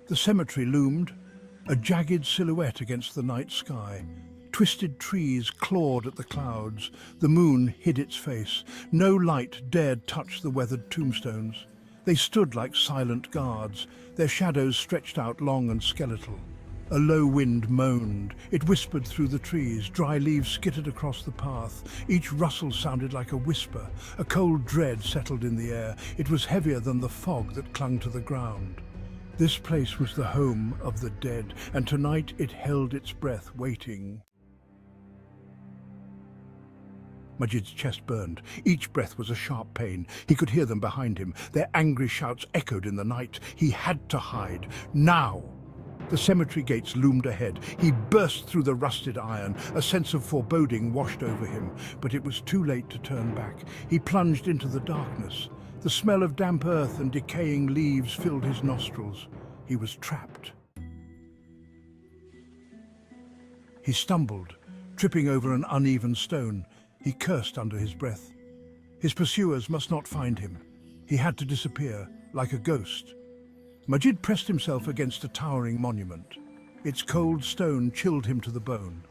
The cemetery loomed, a jagged silhouette against the night sky. Twisted trees clawed at the clouds. The moon hid its face. No light dared touch the weathered tombstones. They stood like silent guards, their shadows stretched out long and skeletal. A low wind moaned. It whispered through the trees. Dry leaves skittered across the path. Each rustle sounded like a whisper. A cold dread settled in the air. It was heavier than the fog that clung to the ground. This place was the home of the dead, and tonight it held its breath, waiting. Majid's chest burned. Each breath was a sharp pain. He could hear them behind him. Their angry shouts echoed in the night. He had to hide. Now! The cemetery gates loomed ahead. He burst through the rusted iron. A sense of foreboding washed over him, but it was too late to turn back. He plunged into the darkness. The smell of damp earth and decaying leaves filled his nostrils. He was trapped. He stumbled, tripping over an uneven stone. He cursed under his breath. His pursuers must not find him. He had to disappear, like a ghost. Majid pressed himself against a towering monument. Its cold stone chilled him to the bone.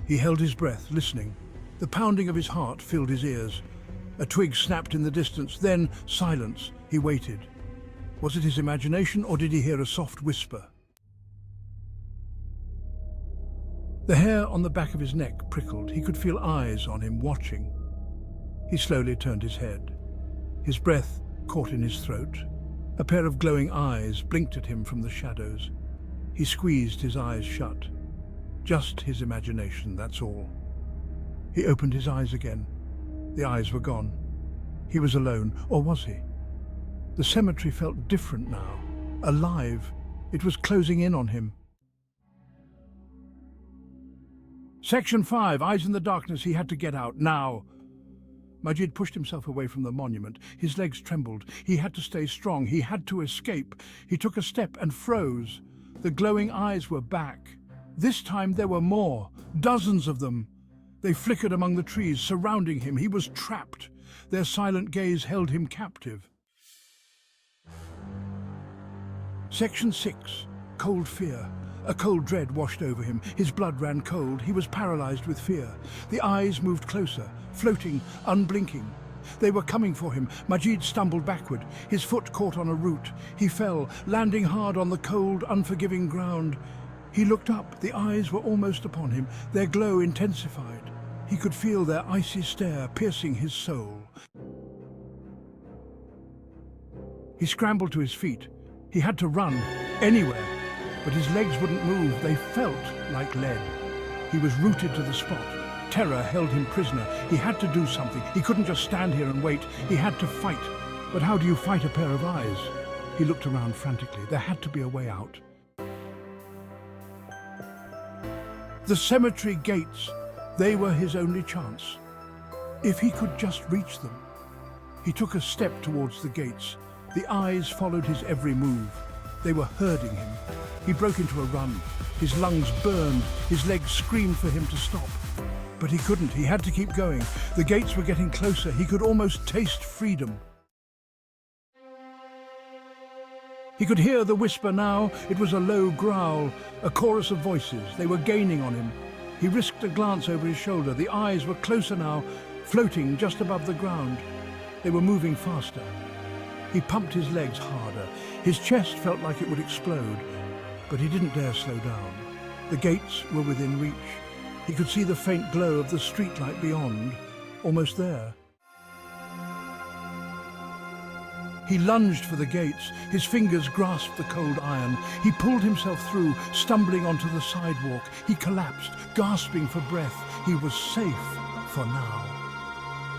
He held his breath, listening. The pounding of his heart filled his ears. A twig snapped in the distance, then silence. He waited. Was it his imagination, or did he hear a soft whisper? The hair on the back of his neck prickled. He could feel eyes on him, watching. He slowly turned his head. His breath caught in his throat. A pair of glowing eyes blinked at him from the shadows. He squeezed his eyes shut. Just his imagination, that's all. He opened his eyes again. The eyes were gone. He was alone, or was he? The cemetery felt different now, alive. It was closing in on him. Section 5, eyes in the darkness. He had to get out, now. Majid pushed himself away from the monument. His legs trembled. He had to stay strong. He had to escape. He took a step and froze. The glowing eyes were back. This time there were more, dozens of them. They flickered among the trees, surrounding him. He was trapped. Their silent gaze held him captive. Section 6, cold fear. A cold dread washed over him. His blood ran cold. He was paralyzed with fear. The eyes moved closer, floating, unblinking. They were coming for him. Majid stumbled backward. His foot caught on a root. He fell, landing hard on the cold, unforgiving ground. He looked up. The eyes were almost upon him. Their glow intensified. He could feel their icy stare piercing his soul. He scrambled to his feet. He had to run, anywhere. But his legs wouldn't move. They felt like lead. He was rooted to the spot. Terror held him prisoner. He had to do something. He couldn't just stand here and wait. He had to fight. But how do you fight a pair of eyes? He looked around frantically. There had to be a way out. The cemetery gates. They were his only chance. If he could just reach them. He took a step towards the gates. The eyes followed his every move. They were herding him. He broke into a run. His lungs burned. His legs screamed for him to stop. But he couldn't. He had to keep going. The gates were getting closer. He could almost taste freedom. He could hear the whisper now. It was a low growl, a chorus of voices. They were gaining on him. He risked a glance over his shoulder. The eyes were closer now, floating just above the ground. They were moving faster. He pumped his legs harder. His chest felt like it would explode, but he didn't dare slow down. The gates were within reach. He could see the faint glow of the streetlight beyond, almost there. He lunged for the gates. His fingers grasped the cold iron. He pulled himself through, stumbling onto the sidewalk. He collapsed, gasping for breath. He was safe for now.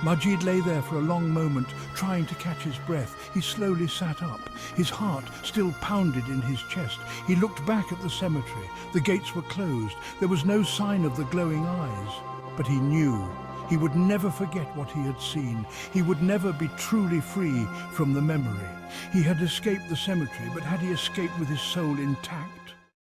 Majid lay there for a long moment, trying to catch his breath. He slowly sat up. His heart still pounded in his chest. He looked back at the cemetery. The gates were closed. There was no sign of the glowing eyes. But he knew. He would never forget what he had seen. He would never be truly free from the memory. He had escaped the cemetery, but had he escaped with his soul intact?